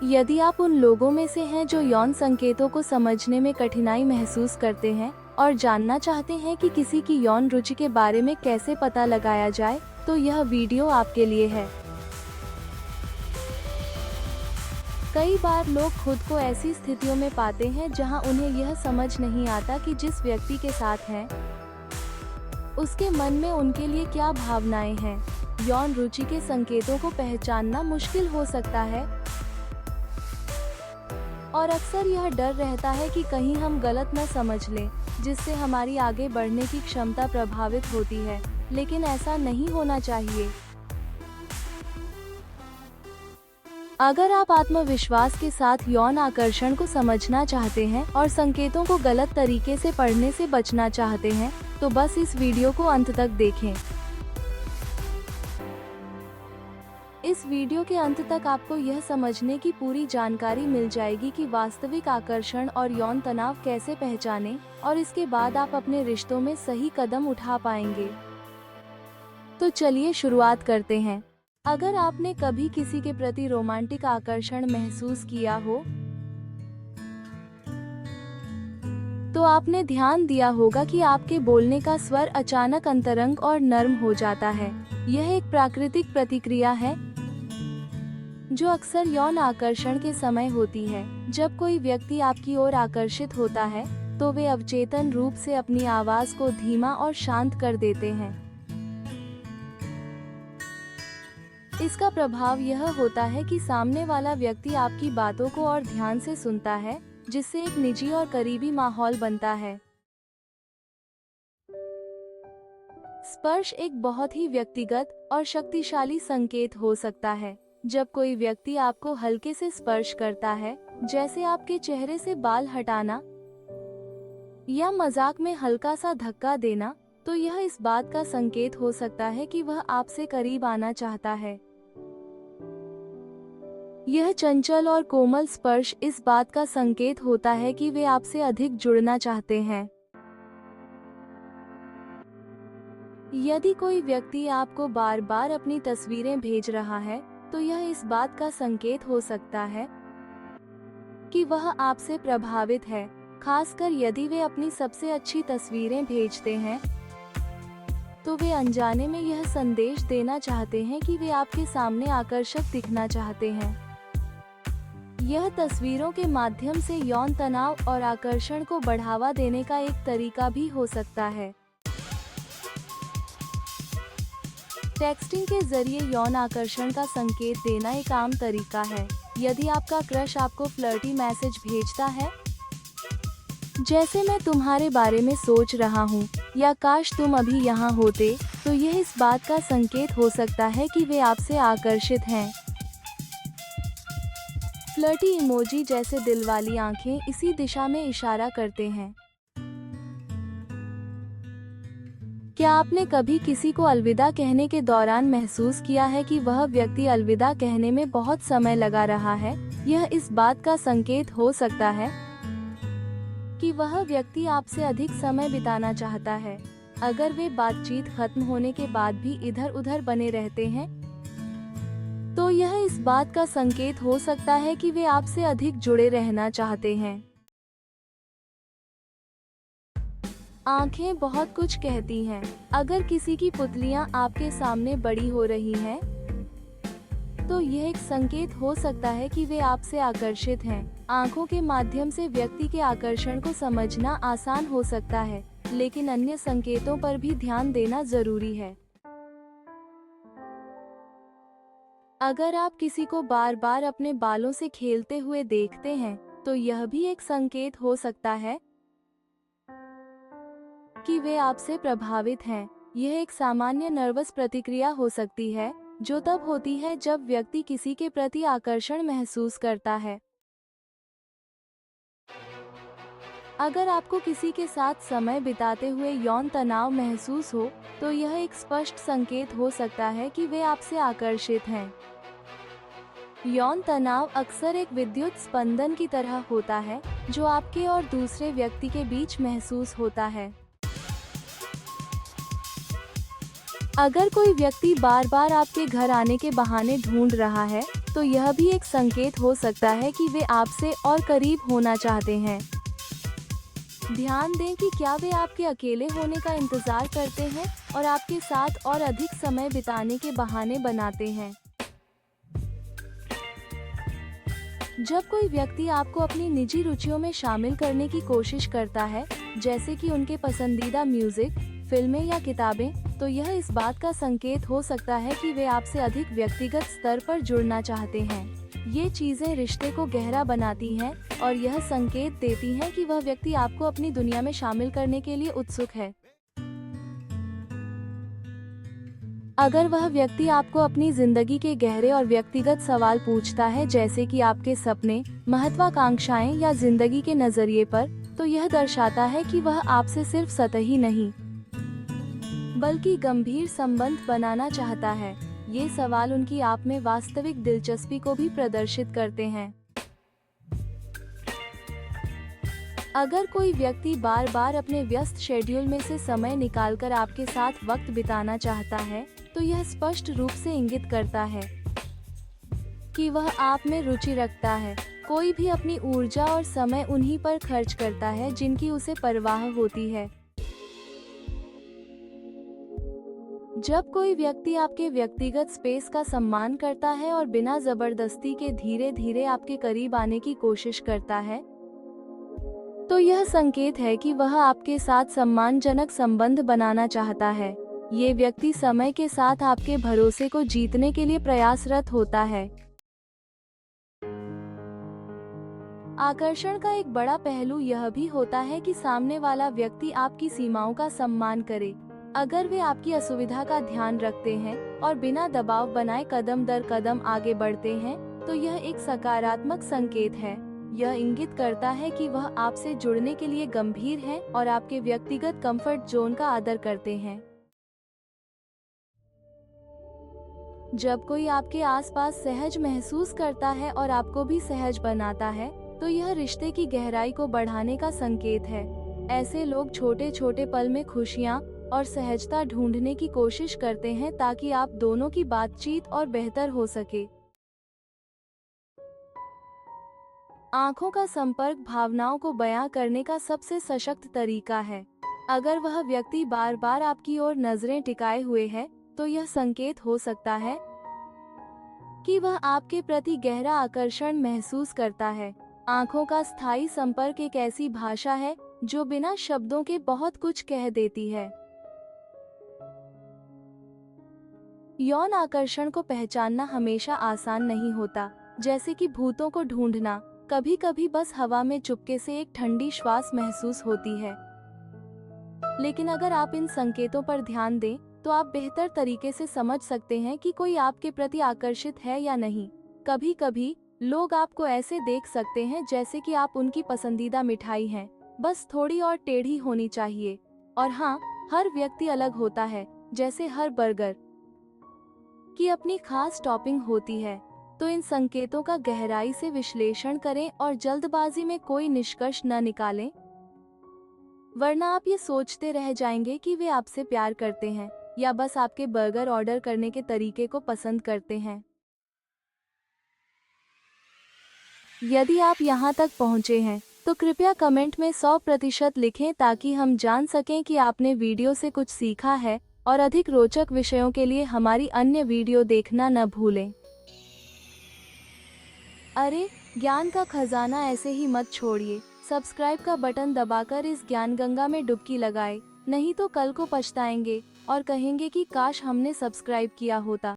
यदि आप उन लोगों में से हैं जो यौन संकेतों को समझने में कठिनाई महसूस करते हैं और जानना चाहते हैं कि किसी की यौन रुचि के बारे में कैसे पता लगाया जाए, तो यह वीडियो आपके लिए है। कई बार लोग खुद को ऐसी स्थितियों में पाते हैं जहां उन्हें यह समझ नहीं आता कि जिस व्यक्ति के साथ हैं, उसके मन में उनके लिए क्या भावनाएं हैं। यौन रुचि के संकेतों को पहचानना मुश्किल हो सकता है और अक्सर यह डर रहता है कि कहीं हम गलत न समझ लें, जिससे हमारी आगे बढ़ने की क्षमता प्रभावित होती है, लेकिन ऐसा नहीं होना चाहिए। अगर आप आत्मविश्वास के साथ यौन आकर्षण को समझना चाहते हैं और संकेतों को गलत तरीके से पढ़ने से बचना चाहते हैं, तो बस इस वीडियो को अंत तक देखें। इस वीडियो के अंत तक आपको यह समझने की पूरी जानकारी मिल जाएगी कि वास्तविक आकर्षण और यौन तनाव कैसे पहचानें, और इसके बाद आप अपने रिश्तों में सही कदम उठा पाएंगे। तो चलिए शुरुआत करते हैं। अगर आपने कभी किसी के प्रति रोमांटिक आकर्षण महसूस किया हो, तो आपने ध्यान दिया होगा कि आपके बोलने का स्वर अचानक अंतरंग और नर्म हो जाता है। यह एक प्राकृतिक प्रतिक्रिया है जो अक्सर यौन आकर्षण के समय होती है। जब कोई व्यक्ति आपकी ओर आकर्षित होता है, तो वे अवचेतन रूप से अपनी आवाज को धीमा और शांत कर देते हैं। इसका प्रभाव यह होता है कि सामने वाला व्यक्ति आपकी बातों को और ध्यान से सुनता है, जिससे एक निजी और करीबी माहौल बनता है। स्पर्श एक बहुत ही व्यक्तिगत और शक्तिशाली संकेत हो सकता है। जब कोई व्यक्ति आपको हल्के से स्पर्श करता है, जैसे आपके चेहरे से बाल हटाना या मजाक में हल्का सा धक्का देना, तो यह इस बात का संकेत हो सकता है कि वह आपसे करीब आना चाहता है। यह चंचल और कोमल स्पर्श इस बात का संकेत होता है कि वे आपसे अधिक जुड़ना चाहते हैं। यदि कोई व्यक्ति आपको बार बार अपनी तस्वीरें भेज रहा है, तो यह इस बात का संकेत हो सकता है कि वह आपसे प्रभावित है, खासकर यदि वे अपनी सबसे अच्छी तस्वीरें भेजते हैं, तो वे अनजाने में यह संदेश देना चाहते हैं कि वे आपके सामने आकर्षक दिखना चाहते हैं। यह तस्वीरों के माध्यम से यौन तनाव और आकर्षण को बढ़ावा देने का एक तरीका भी हो सकता है। टेक्स्टिंग के जरिए यौन आकर्षण का संकेत देना एक आम तरीका है। यदि आपका क्रश आपको फ्लर्टी मैसेज भेजता है, जैसे मैं तुम्हारे बारे में सोच रहा हूँ या काश तुम अभी यहाँ होते, तो यह इस बात का संकेत हो सकता है कि वे आपसे आकर्षित हैं। फ्लर्टी इमोजी जैसे दिल वाली आंखें इसी दिशा में इशारा करते हैं। क्या आपने कभी किसी को अलविदा कहने के दौरान महसूस किया है कि वह व्यक्ति अलविदा कहने में बहुत समय लगा रहा है? यह इस बात का संकेत हो सकता है कि वह व्यक्ति आपसे अधिक समय बिताना चाहता है। अगर वे बातचीत खत्म होने के बाद भी इधर उधर बने रहते हैं, तो यह इस बात का संकेत हो सकता है कि वे आपसे अधिक जुड़े रहना चाहते हैं। आंखें बहुत कुछ कहती हैं। अगर किसी की पुतलियां आपके सामने बड़ी हो रही हैं, तो यह एक संकेत हो सकता है कि वे आपसे आकर्षित हैं। आंखों के माध्यम से व्यक्ति के आकर्षण को समझना आसान हो सकता है, लेकिन अन्य संकेतों पर भी ध्यान देना जरूरी है। अगर आप किसी को बार बार अपने बालों से खेलते हुए देखते हैं, तो यह भी एक संकेत हो सकता है कि वे आपसे प्रभावित हैं। यह एक सामान्य नर्वस प्रतिक्रिया हो सकती है, जो तब होती है जब व्यक्ति किसी के प्रति आकर्षण महसूस करता है। अगर आपको किसी के साथ समय बिताते हुए यौन तनाव महसूस हो, तो यह एक स्पष्ट संकेत हो सकता है कि वे आपसे आकर्षित हैं। यौन तनाव अक्सर एक विद्युत स्पंदन की तरह होता है, जो आपके और दूसरे व्यक्ति के बीच महसूस होता है। अगर कोई व्यक्ति बार बार आपके घर आने के बहाने ढूंढ रहा है, तो यह भी एक संकेत हो सकता है कि वे आपसे और करीब होना चाहते हैं। ध्यान दें कि क्या वे आपके अकेले होने का इंतजार करते हैं और आपके साथ और अधिक समय बिताने के बहाने बनाते हैं। जब कोई व्यक्ति आपको अपनी निजी रुचियों में शामिल करने की कोशिश करता है, जैसे कि उनके पसंदीदा म्यूजिक, फिल्में या किताबें, तो यह इस बात का संकेत हो सकता है कि वे आपसे अधिक व्यक्तिगत स्तर पर जुड़ना चाहते हैं। ये चीजें रिश्ते को गहरा बनाती हैं और यह संकेत देती हैं कि वह व्यक्ति आपको अपनी दुनिया में शामिल करने के लिए उत्सुक है। अगर वह व्यक्ति आपको अपनी जिंदगी के गहरे और व्यक्तिगत सवाल पूछता है, जैसे कि आपके सपने, महत्वाकांक्षाएं या जिंदगी के नजरिए पर, तो यह दर्शाता है कि वह आपसे सिर्फ सतही नहीं, बल्कि गंभीर संबंध बनाना चाहता है। ये सवाल उनकी आप में वास्तविक दिलचस्पी को भी प्रदर्शित करते हैं। अगर कोई व्यक्ति बार बार अपने व्यस्त शेड्यूल में से समय निकालकर आपके साथ वक्त बिताना चाहता है, तो यह स्पष्ट रूप से इंगित करता है कि वह आप में रुचि रखता है। कोई भी अपनी ऊर्जा और समय उन्हीं पर खर्च करता है जिनकी उसे परवाह होती है। जब कोई व्यक्ति आपके व्यक्तिगत स्पेस का सम्मान करता है और बिना जबरदस्ती के धीरे धीरे आपके करीब आने की कोशिश करता है, तो यह संकेत है कि वह आपके साथ सम्मानजनक संबंध बनाना चाहता है। ये व्यक्ति समय के साथ आपके भरोसे को जीतने के लिए प्रयासरत होता है। आकर्षण का एक बड़ा पहलू यह भी होता है कि सामने वाला व्यक्ति आपकी सीमाओं का सम्मान करे। अगर वे आपकी असुविधा का ध्यान रखते हैं और बिना दबाव बनाए कदम दर कदम आगे बढ़ते हैं, तो यह एक सकारात्मक संकेत है। यह इंगित करता है कि वह आपसे जुड़ने के लिए गंभीर हैं और आपके व्यक्तिगत कंफर्ट जोन का आदर करते हैं। जब कोई आपके आसपास सहज महसूस करता है और आपको भी सहज बनाता है, तो यह रिश्ते की गहराई को बढ़ाने का संकेत है। ऐसे लोग छोटे छोटे पल में खुशियां और सहजता ढूंढने की कोशिश करते हैं ताकि आप दोनों की बातचीत और बेहतर हो सके। आंखों का संपर्क भावनाओं को बयां करने का सबसे सशक्त तरीका है। अगर वह व्यक्ति बार बार आपकी ओर नजरें टिकाए हुए है, तो यह संकेत हो सकता है कि वह आपके प्रति गहरा आकर्षण महसूस करता है। आंखों का स्थायी संपर्क एक ऐसी भाषा है जो बिना शब्दों के बहुत कुछ कह देती है। यौन आकर्षण को पहचानना हमेशा आसान नहीं होता, जैसे कि भूतों को ढूंढना। कभी कभी बस हवा में चुपके से एक ठंडी श्वास महसूस होती है। लेकिन अगर आप इन संकेतों पर ध्यान दें, तो आप बेहतर तरीके से समझ सकते हैं कि कोई आपके प्रति आकर्षित है या नहीं। कभी कभी लोग आपको ऐसे देख सकते हैं जैसे कि आप उनकी पसंदीदा मिठाई हैं, बस थोड़ी और टेढ़ी होनी चाहिए। और हाँ, हर व्यक्ति अलग होता है, जैसे हर बर्गर की अपनी खास टॉपिंग होती है। तो इन संकेतों का गहराई से विश्लेषण करें और जल्दबाजी में कोई निष्कर्ष न निकालें, वरना आप ये सोचते रह जाएंगे कि वे आपसे प्यार करते हैं या बस आपके बर्गर ऑर्डर करने के तरीके को पसंद करते हैं। यदि आप यहाँ तक पहुँचे हैं, तो कृपया कमेंट में 100% लिखें ताकि हम जान सकें कि आपने वीडियो से कुछ सीखा है। और अधिक रोचक विषयों के लिए हमारी अन्य वीडियो देखना न भूलें। अरे, ज्ञान का खजाना ऐसे ही मत छोड़िए। सब्सक्राइब का बटन दबाकर इस ज्ञान गंगा में डुबकी लगाएं, नहीं तो कल को पछताएंगे और कहेंगे कि काश हमने सब्सक्राइब किया होता।